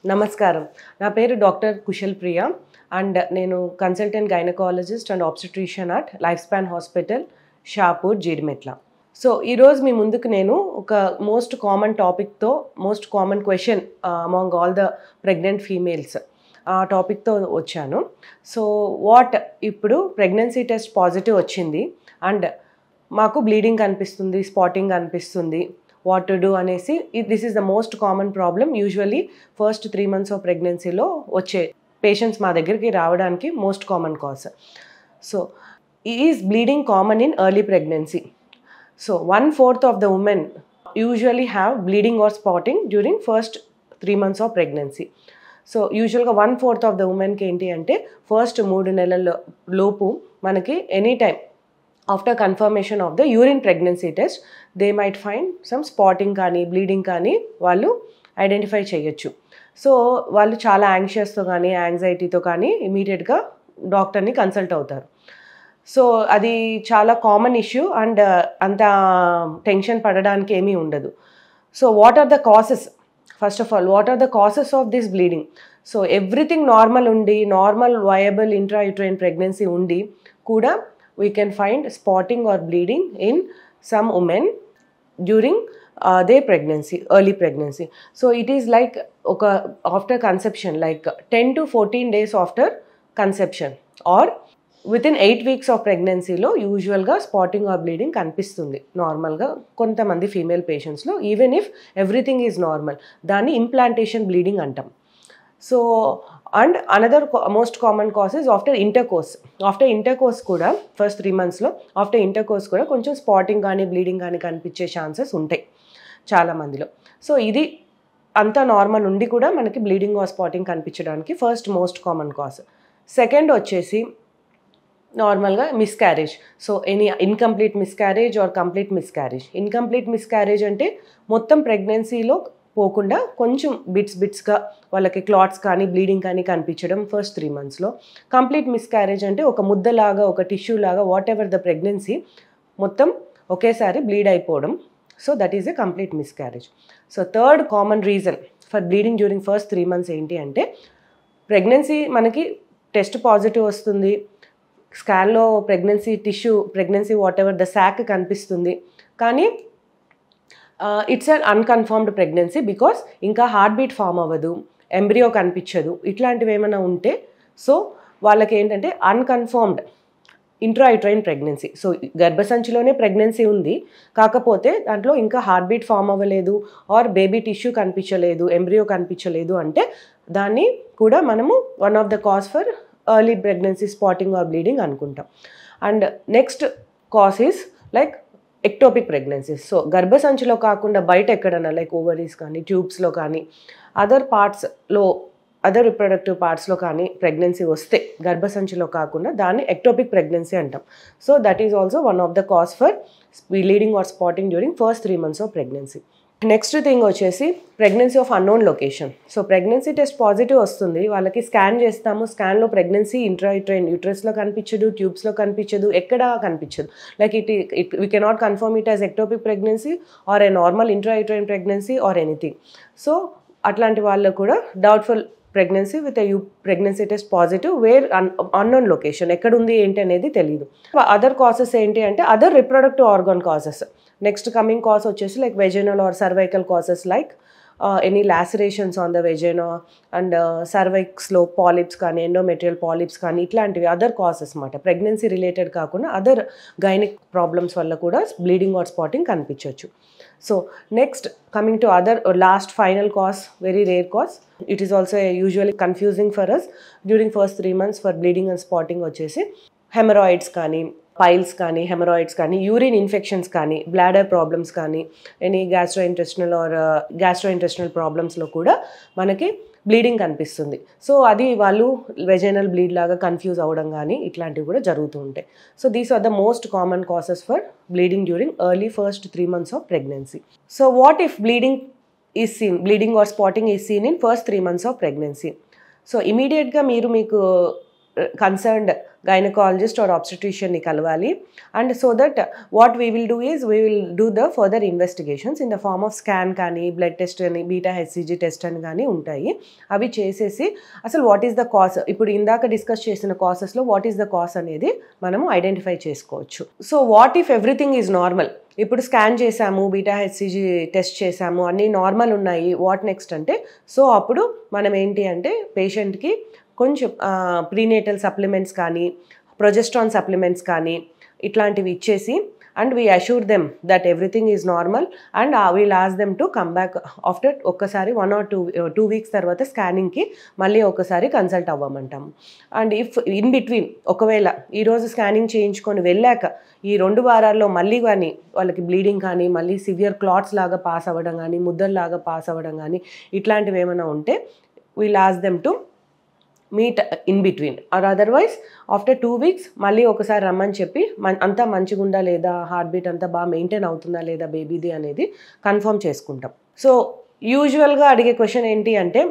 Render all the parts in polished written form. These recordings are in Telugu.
నమస్కారం. నా పేరు డాక్టర్ కుశల్ ప్రియ అండ్ నేను consultant gynaecologist and obstetrician at Life Span hospital, Shapur, Jeedimetla. So ఈరోజు మీ ముందుకు నేను ఒక మోస్ట్ కామన్ టాపిక్తో, most common question among all the pregnant females ఆ టాపిక్తో వచ్చాను. సో ఇప్పుడు ప్రెగ్నెన్సీ టెస్ట్ పాజిటివ్ వచ్చింది అండ్ మాకు బ్లీడింగ్ అనిపిస్తుంది, స్పాటింగ్ అనిపిస్తుంది, వాట్ టు డూ అనేసి. This is the most common problem. Usually first 3 months of ప్రెగ్నెన్సీలో వచ్చే పేషెంట్స్ మా దగ్గరికి రావడానికి most common cause. So is bleeding common in early pregnancy? So 1/4 of the women usually have bleeding or spotting during first 3 months of pregnancy. So యూజువల్గా 1/4 ఆఫ్ ద ఉమెన్కి ఏంటి అంటే ఫస్ట్ 3 నెలల లోపు మనకి any time after confirmation of the urine pregnancy test they might find some spotting కానీ బ్లీడింగ్ కానీ వాళ్ళు ఐడెంటిఫై చేయొచ్చు. సో వాళ్ళు చాలా యాంగ్షియస్తో కానీ యాంగ్జైటీతో కానీ ఇమీడియట్గా డాక్టర్ని కన్సల్ట్ అవుతారు. సో అది చాలా కామన్ ఇష్యూ అండ్ అంత టెన్షన్ పడడానికి ఏమీ ఉండదు. So what are the causes? First of all, what are the causes of this bleeding? So everything normal ఉండి, నార్మల్ వయబుల్ ఇంట్రాయూట్రైన్ ప్రెగ్నెన్సీ ఉండి కూడా we can find spotting or bleeding in some women during their pregnancy, early pregnancy. So it is like after conception, like 10 to 14 days after conception or within 8 weeks of pregnancy lo usual ga spotting or bleeding kanipistundi normal ga kontamandi female patients lo, even if everything is normal. Dani implantation bleeding antam. So and another most common cause is after intercourse. After intercourse kuda first 3 months lo after intercourse kuda koncham spotting gaani bleeding gaani kanipiche chances untai chaala mandilo. So idi anta normal undi kuda manaki bleeding or spotting kanipichadaniki first most common cause. Second vachesi normal ga miscarriage. So any incomplete miscarriage or complete miscarriage. Incomplete miscarriage ante mottam pregnancy lo పోకుండా కొంచెం బిట్స్గా వాళ్ళకి క్లాట్స్ కానీ బ్లీడింగ్ కానీ కనిపించడం ఫస్ట్ 3 monthsలో. కంప్లీట్ మిస్క్యారేజ్ అంటే ఒక ముద్దలాగా, ఒక టిష్యూ లాగా వాట్ ఎవర్ ద ప్రెగ్నెన్సీ మొత్తం ఒకేసారి బ్లీడ్ అయిపోవడం. So that is a complete miscarriage. So third common reason for bleeding during first 3 months ఏంటి అంటే ప్రెగ్నెన్సీ మనకి టెస్ట్ పాజిటివ్ వస్తుంది, స్కాన్లో pregnancy tissue, pregnancy whatever the sac కనిపిస్తుంది, కానీ it's un unconfirmed pregnancy because ఇంకా హార్ట్ బీట్ ఫామ్ అవ్వదు, ఎంబ్రియో కనిపించదు, ఇట్లాంటివి ఏమైనా ఉంటే సో వాళ్ళకి ఏంటంటే అన్కన్ఫర్మ్డ్ ఇంట్రాయూట్రైన్ ప్రెగ్నెన్సీ. సో గర్భసంచిలోనే ప్రెగ్నెన్సీ ఉంది, కాకపోతే దాంట్లో ఇంకా హార్ట్ బీట్ ఫామ్ అవ్వలేదు ఆర్ బేబీ టిష్యూ కనిపించలేదు, ఎంబ్రియో కనిపించలేదు అంటే దాన్ని కూడా మనము one of the cause for early pregnancy spotting or bleeding అనుకుంటాం. And next cause is like ectopic pregnancies. So గర్భసంచిలో కాకుండా బయట ఎక్కడన్నా లైక్ ఓవరీస్ కానీ ట్యూబ్స్లో కానీ అదర్ పార్ట్స్లో, అదర్ రిప్రొడక్టివ్ పార్ట్స్లో కానీ ప్రెగ్నెన్సీ వస్తే గర్భసంచిలో కాకుండా దాన్ని ఎక్టోపిక్ ప్రెగ్నెన్సీ అంటాం. So that is also one of the cause for bleeding or spotting during first 3 months of pregnancy. Next thing వచ్చేసి pregnancy of unknown location. So pregnancy test positive వస్తుంది, వాళ్ళకి స్కాన్ చేస్తాము, స్కాన్లో ప్రెగ్నెన్సీ ఇంట్రాయూట్రైన్ యూట్రస్లో కనిపించదు, ట్యూబ్స్లో కనిపించదు, ఎక్కడా కనిపించదు. Like we cannot confirm it as ectopic pregnancy or a normal intrauterine pregnancy or anything. So అట్లాంటి వాళ్ళు కూడా doubtful pregnancy with pregnancy test positive where unknown location, ఎక్కడుంది ఏంటి అనేది తెలియదు. అదర్ కాసెస్ ఏంటి అంటే other reproductive organ causes. Next coming cause వచ్చేసి like vaginal or cervical causes like any lacerations on the vagina and సర్వైక్స్లో పాలిప్స్ కానీ ఎండోమెట్రియల్ పాలిప్స్ కానీ ఇట్లాంటివి అదర్ కాసెస్ అన్నమాట. ప్రెగ్నెన్సీ రిలేటెడ్ కాకుండా అదర్ గైనిక్ ప్రాబ్లమ్స్ వల్ల కూడా బ్లీడింగ్ ఆర్ స్పాటింగ్ కనిపించవచ్చు. So next coming to other last final cause, very rare cause, it is also usually confusing for us during first 3 months for bleeding and spotting వచ్చేసి హెమరాయిడ్స్ కానీ, పైల్స్ కానీ, హెమరాయిడ్స్ కానీ, యూరిన్ ఇన్ఫెక్షన్స్ కానీ, బ్లాడర్ ప్రాబ్లమ్స్ కానీ, ఎనీ గ్యాస్ట్రోఇంటెస్టినల్ ప్రాబ్లమ్స్లో కూడా మనకి బ్లీడింగ్ కనిపిస్తుంది. సో అది వాళ్ళు వెజైనల్ బ్లీడ్ లాగా కన్ఫ్యూజ్ అవ్వడం కానీ ఇట్లాంటివి కూడా జరుగుతూ ఉంటాయి. So these are the most common causes for bleeding during early first 3 months of pregnancy. So what if bleeding or spotting is seen in first 3 months of pregnancy? So ఇమీడియట్గా మీకు కన్సర్న్డ్ గైనకాలజిస్ట్ ఆర్ ఆబ్స్టెట్రిషియన్ని కలవాలి. And so that what we will do is we will do the further investigations in the form of scan కానీ, బ్లడ్ టెస్ట్ అని, బీటా హెచ్సిజీ టెస్ట్ అని కానీ ఉంటాయి. అవి చేసేసి అసలు వాట్ ఈస్ ద కాజ్, ఇప్పుడు ఇందాక డిస్కస్ చేసిన కాసెస్లో వాట్ ఈస్ ద కాజ్ అనేది మనము ఐడెంటిఫై చేసుకోవచ్చు. So what if everything is normal, ఇప్పుడు స్కాన్ చేసాము, బీటా హెచ్సిజీ టెస్ట్ చేసాము, అన్నీ నార్మల్ ఉన్నాయి, వాట్ నెక్స్ట్ అంటే, సో అప్పుడు మనం ఏంటి అంటే పేషెంట్కి కొంచెం ప్రీనేటల్ సప్లిమెంట్స్ కానీ, ప్రొజెస్ట్రాన్ సప్లిమెంట్స్ కానీ ఇట్లాంటివి ఇచ్చేసి, and we assure them that everything is normal and we'll ask them to come back after ఒక్కసారి 1 or 2 weeks తర్వాత స్కానింగ్కి మళ్ళీ ఒకసారి కన్సల్ట్ అవ్వమంటాము. అండ్ ఇఫ్ ఇన్ బిట్వీన్ ఒకవేళ ఈరోజు స్కానింగ్ చేయించుకొని వెళ్ళాక ఈ 2 వారాల్లో మళ్ళీ కానీ వాళ్ళకి బ్లీడింగ్ కానీ, మళ్ళీ సివియర్ క్లాట్స్ లాగా పాస్ అవ్వడం కానీ, ముద్దల్లాగా పాస్ అవ్వడం కానీ ఇట్లాంటివి ఏమైనా ఉంటే wheel ask them to meet in between or otherwise after 2 weeks మళ్ళీ ఒకసారి రమ్మని చెప్పి అంతా మంచిగా ఉందా లేదా, హార్ట్ బీట్ అంతా బాగా మెయింటైన్ అవుతుందా లేదా బేబీది అనేది కన్ఫర్మ్ చేసుకుంటాం. సో యూజువల్గా అడిగే క్వశ్చన్ ఏంటి అంటే,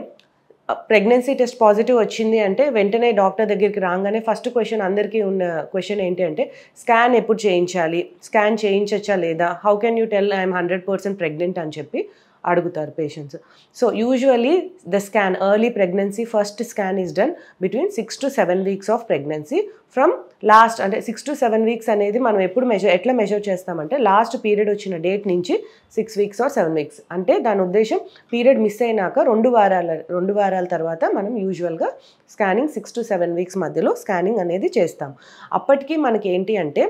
ప్రెగ్నెన్సీ టెస్ట్ పాజిటివ్ వచ్చింది అంటే వెంటనే డాక్టర్ దగ్గరికి రాగానే ఫస్ట్ క్వశ్చన్ అందరికీ ఉన్న క్వశ్చన్ ఏంటి అంటే, స్కాన్ ఎప్పుడు చేయించాలి, స్కాన్ చేయించచ్చా లేదా, how can you tell I'm 100% pregnant అని చెప్పి అడుగుతారు patients. So usually the scan, early pregnancy first scan is done between 6 to 7 weeks of pregnancy from last, అంటే 6 to 7 weeks అనేది మనం ఎప్పుడు ఎట్లా మెజర్ చేస్తామంటే లాస్ట్ పీరియడ్ వచ్చిన డేట్ నుంచి 6 weeks or 7 weeks, అంటే దాని ఉద్దేశం పీరియడ్ మిస్ అయినాక 2 వారాల తర్వాత మనం యూజువల్గా స్కానింగ్ 6 to 7 weeks మధ్యలో స్కానింగ్ అనేది చేస్తాం. అప్పటికి మనకి ఏంటి అంటే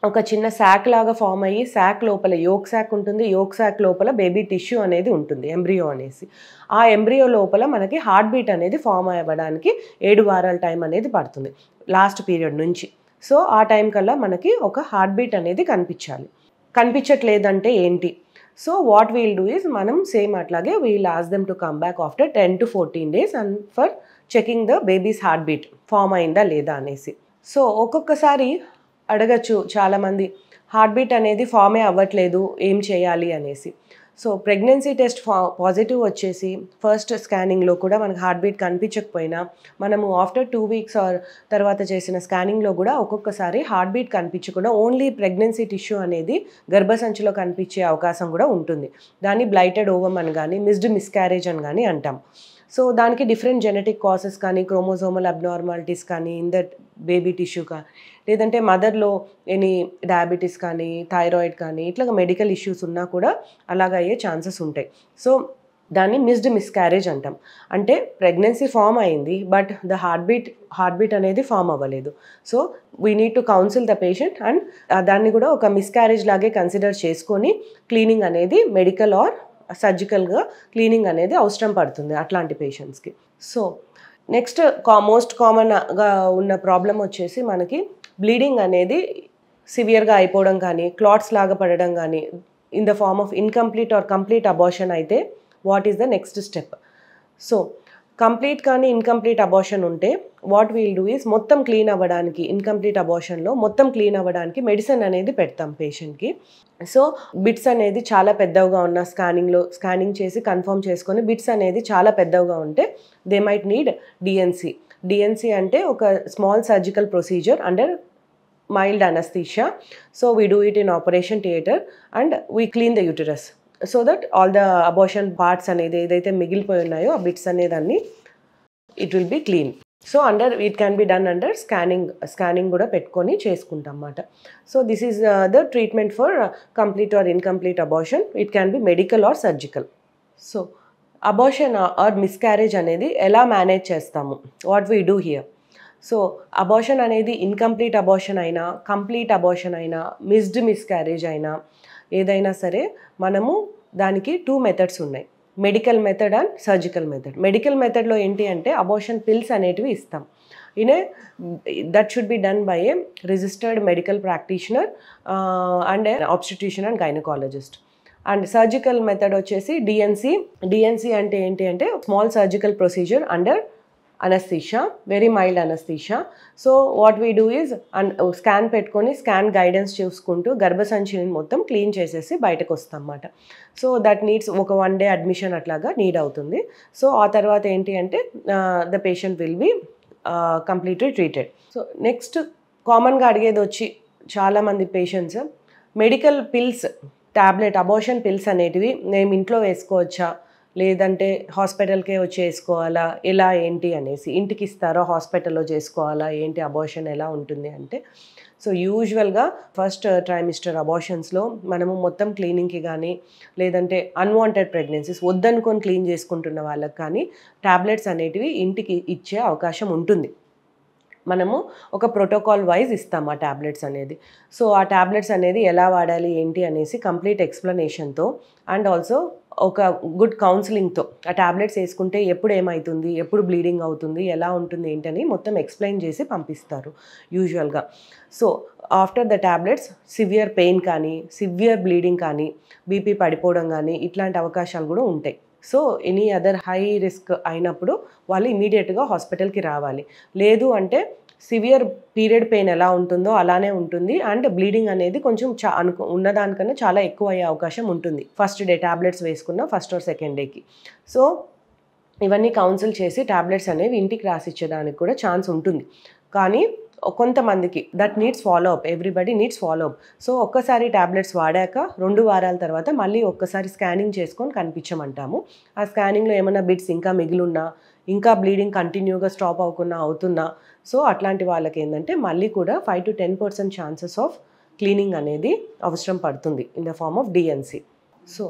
ఒక చిన్న శాక్ లాగా ఫామ్ అయ్యి, శాక్ లోపల యోక్ శాక్ ఉంటుంది, యోక్ శాక్ లోపల బేబీ టిష్యూ అనేది ఉంటుంది, ఎంబ్రియో అనేసి. ఆ ఎంబ్రియో లోపల మనకి హార్ట్ బీట్ అనేది ఫామ్ అవ్వడానికి 7 వారాల టైం అనేది పడుతుంది లాస్ట్ పీరియడ్ నుంచి. సో ఆ టైం కల్లా మనకి ఒక హార్ట్ బీట్ అనేది కనిపించట్లేదంటే ఏంటి, so what we'll do is మనం సేమ్ అట్లాగే we'll ask them to come back after 10 to 14 days and for checking the baby's heart beat form అయిందా లేదా అనేసి. సో ఒక్కొక్కసారి అడగచ్చు చాలామంది, హార్ట్ బీట్ అనేది ఫామే అవ్వట్లేదు, ఏం చేయాలి అనేసి. సో ప్రెగ్నెన్సీ టెస్ట్ పాజిటివ్ వచ్చేసి ఫస్ట్ స్కానింగ్లో కూడా మనకు హార్ట్ బీట్ కనిపించకపోయినా మనము ఆఫ్టర్ 2 weeks ఆర్ తర్వాత చేసిన స్కానింగ్లో కూడా ఒక్కొక్కసారి హార్ట్ బీట్ కనిపించకుండా ఓన్లీ ప్రెగ్నెన్సీ టిష్యూ అనేది గర్భసంచిలో కనిపించే అవకాశం కూడా ఉంటుంది. దాన్ని బ్లైటెడ్ ఓవమ్ అని కానీ, మిస్క్యారేజ్ అని కానీ అంటాం. సో దానికి డిఫరెంట్ జెనెటిక్ కాసెస్ కానీ, క్రోమోజోమల్ అబ్నార్మాలిటీస్ కానీ ఇన్ దట్ బేబీ టిష్యూ కానీ, లేదంటే మదర్లో ఎనీ డయాబెటీస్ కానీ, థైరాయిడ్ కానీ ఇట్లా మెడికల్ ఇష్యూస్ ఉన్నా కూడా అలాగ అయ్యే ఛాన్సెస్ ఉంటాయి. సో దాన్ని మిస్క్యారేజ్ అంటాం. అంటే ప్రెగ్నెన్సీ ఫామ్ అయింది బట్ ద హార్ట్ బీట్ అనేది ఫామ్ అవ్వలేదు. So we need to counsel the patient and దాన్ని కూడా ఒక మిస్క్యారేజ్ లాగే కన్సిడర్ చేసుకొని క్లీనింగ్ అనేది మెడికల్ ఆర్ సర్జికల్గా క్లీనింగ్ అనేది అవసరం పడుతుంది అట్లాంటి పేషెంట్స్కి. సో నెక్స్ట్ మోస్ట్ కామన్గా ఉన్న ప్రాబ్లం వచ్చేసి మనకి బ్లీడింగ్ అనేది సివియర్గా అయిపోవడం కానీ, క్లాట్స్ లాగా పడడం కానీ in the form of incomplete or complete abortion అయితే what is the next step. So complete కానీ ఇన్కంప్లీట్ అబార్షన్ ఉంటే వాట్ వీల్ డూ ఈస్ మొత్తం క్లీన్ అవ్వడానికి, ఇన్కంప్లీట్ అబార్షన్లో మొత్తం క్లీన్ అవ్వడానికి మెడిసిన్ అనేది పెడతాం పేషెంట్కి. సో బిట్స్ అనేది చాలా పెద్దగా ఉన్న స్కానింగ్ చేసి కన్ఫర్మ్ చేసుకొని బిట్స్ అనేది చాలా పెద్దగా ఉంటే దే మైట్ నీడ్ డిఎన్సి అంటే ఒక small surgical procedure under mild anaesthesia. So we do it in operation theatre and we clean the uterus so that all the abortion parts అనేది ఏదైతే మిగిలిపోయి ఉన్నాయో ఆ బిట్స్ అనేదాన్ని it will be clean. So it can be done under scanning కూడా పెట్టుకొని చేసుకుంటాం అన్నమాట. So this is the treatment for complete or incomplete abortion. It can be medical or surgical. So abortion or miscarriage అనేది ఎలా మేనేజ్ చేస్తాము, what we do here. So abortion అనేది ఇన్కంప్లీట్ అబార్షన్ అయినా, కంప్లీట్ అబార్షన్ అయినా, మిస్క్యారేజ్ అయినా ఏదైనా సరే మనము దానికి 2 methods ఉన్నాయి, medical method and surgical method. Medical మెథడ్లో ఏంటి అంటే అబార్షన్ పిల్స్ అనేటివి ఇస్తాం. That should be done by A registered medical practitioner and obstetrician and gynaecologist. And surgical method వచ్చేసి డిఎన్సి అంటే ఏంటి అంటే small surgical procedure under anaesthesia, very mild anaesthesia. So what we do is scan పెట్టుకొని స్కాన్ గైడెన్స్ చూసుకుంటూ గర్భసంచిని మొత్తం క్లీన్ చేసేసి బయటకు వస్తాం అన్నమాట. సో దట్ నీడ్స్ ఒక 1 day అడ్మిషన్ అట్లాగా నీడ్ అవుతుంది. సో ఆ తర్వాత ఏంటి అంటే the patient will be completely treated. So next కామన్గా అడిగేది వచ్చి చాలామంది patients medical pills, tablet abortion pills అనేటివి మేము ఇంట్లో వేసుకోవచ్చా, లేదంటే హాస్పిటల్కే వచ్చి వేసుకోవాలా, ఎలా ఏంటి అనేసి, ఇంటికి ఇస్తారా హాస్పిటల్లో చేసుకోవాలా ఏంటి, అబార్షన్ ఎలా ఉంటుంది అంటే, సో యూజువల్గా ఫస్ట్ ట్రైమిస్టర్ అబార్షన్స్లో మనము మొత్తం క్లీనింగ్కి కానీ లేదంటే అన్వాంటెడ్ ప్రెగ్నెన్సీస్ వద్దనుకొని క్లీన్ చేసుకుంటున్న వాళ్ళకి కానీ ట్యాబ్లెట్స్ అనేటివి ఇంటికి ఇచ్చే అవకాశం ఉంటుంది. మనము ఒక ప్రోటోకాల్ వైజ్ ఇస్తాం ఆ ట్యాబ్లెట్స్ అనేది. సో ఆ ట్యాబ్లెట్స్ అనేది ఎలా వాడాలి ఏంటి అనేసి కంప్లీట్ ఎక్స్ప్లెనేషన్తో అండ్ ఆల్సో ఒక గుడ్ కౌన్సిలింగ్తో ఆ ట్యాబ్లెట్స్ వేసుకుంటే ఎప్పుడు ఏమవుతుంది, ఎప్పుడు బ్లీడింగ్ అవుతుంది, ఎలా ఉంటుంది ఏంటని మొత్తం ఎక్స్ప్లెయిన్ చేసి పంపిస్తారు యూజువల్గా. So after the tablets severe pain కానీ, సివియర్ బ్లీడింగ్ కానీ, బీపీ పడిపోవడం కానీ ఇట్లాంటి అవకాశాలు కూడా ఉంటాయి. So any other high risk అయినప్పుడు వాళ్ళు ఇమీడియట్గా హాస్పిటల్కి రావాలి. లేదు అంటే సివియర్ పీరియడ్ పెయిన్ ఎలా ఉంటుందో అలానే ఉంటుంది అండ్ బ్లీడింగ్ అనేది కొంచెం ఉన్నదానికన్నా చాలా ఎక్కువ అయ్యే అవకాశం ఉంటుంది ఫస్ట్ డే ట్యాబ్లెట్స్ వేసుకున్న ఫస్ట్ ఆర్ సెకండ్ డేకి. సో ఇవన్నీ కౌన్సిల్ చేసి ట్యాబ్లెట్స్ అనేవి ఇంటికి రాసిచ్చేదానికి కూడా ఛాన్స్ ఉంటుంది. కానీ కొంతమందికి that needs follow up, everybody needs follow up. So ఒక్కసారి ట్యాబ్లెట్స్ వాడాక 2 వారాల తర్వాత మళ్ళీ ఒక్కసారి స్కానింగ్ చేసుకొని కనిపించమంటాము. ఆ స్కానింగ్లో ఏమైనా బిట్స్ ఇంకా మిగిలిన్నా, ఇంకా బ్లీడింగ్ కంటిన్యూగా స్టాప్ అవ్వకుండా అవుతున్నా, సో అట్లాంటి వాళ్ళకి ఏంటంటే మళ్ళీ కూడా 5 to 10% ఛాన్సెస్ ఆఫ్ క్లీనింగ్ అనేది అవసరం పడుతుంది in the form of DNC. So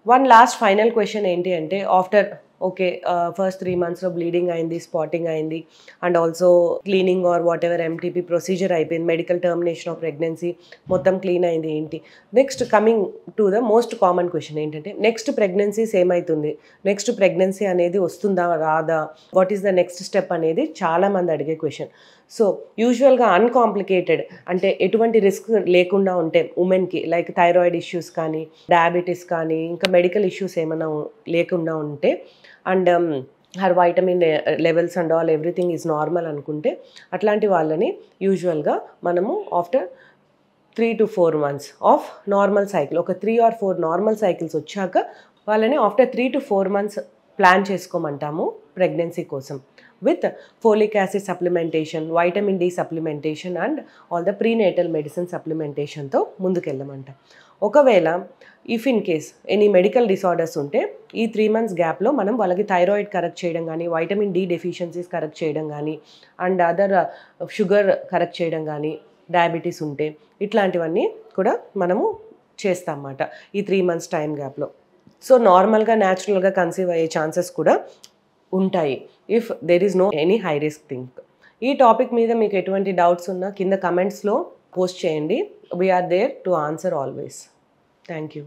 one last final question ఏంటి అంటే, ఆఫ్టర్ ఓకే ఫస్ట్ 3 monthsలో బ్లీడింగ్ అయింది, స్పాటింగ్ అయింది and also cleaning or whatever MTP procedure అయిపోయింది, మెడికల్ టర్మినేషన్ ఆఫ్ ప్రెగ్నెన్సీ మొత్తం క్లీన్ అయింది ఏంటి, next coming to the most common question ఏంటంటే నెక్స్ట్ ప్రెగ్నెన్సీస్ ఏమవుతుంది, నెక్స్ట్ ప్రెగ్నెన్సీ అనేది వస్తుందా రాదా, what is the next step అనేది చాలామంది అడిగే క్వశ్చన్. సో యూజువల్గా అన్కాంప్లికేటెడ్ అంటే ఎటువంటి రిస్క్ లేకుండా ఉంటే ఉమెన్కి లైక్ థైరాయిడ్ ఇష్యూస్ కానీ, డయాబెటీస్ కానీ, ఇంకా మెడికల్ ఇష్యూస్ ఏమైనా లేకుండా ఉంటే and her vitamin levels and all everything is normal అనుకుంటే అట్లాంటి వాళ్ళని యూజువల్గా మనము after 3 to 4 months of normal cycle, ఒక 3 or 4 నార్మల్ సైకిల్స్ వచ్చాక వాళ్ళని ఆఫ్టర్ 3 to 4 months ప్లాన్ చేసుకోమంటాము ప్రెగ్నెన్సీ కోసం with folic acid supplementation, vitamin D supplementation and all the prenatal medicine సప్లిమెంటేషన్తో ముందుకెళ్ళమంటాం. ఒకవేళ if in case any medical disorders ఉంటే ఈ 3 months గ్యాప్లో మనం వాళ్ళకి థైరాయిడ్ కరెక్ట్ చేయడం కానీ, వైటమిన్ డి డెఫిషియన్సీస్ కరెక్ట్ చేయడం కానీ అండ్ అదర్ షుగర్ కరెక్ట్ చేయడం కానీ, డయాబెటీస్ ఉంటే ఇట్లాంటివన్నీ కూడా మనము చేస్తాం అన్నమాట ఈ 3 months టైం గ్యాప్లో. సో నార్మల్గా న్యాచురల్గా కన్సీవ్ అయ్యే ఛాన్సెస్ కూడా ఉంటాయి if there is no any high risk thing. ఈ టాపిక్ మీద మీకు ఎటువంటి డౌట్స్ ఉన్నా కింద కమెంట్స్లో పోస్ట్ చేయండి. We're there to answer always. Thank you.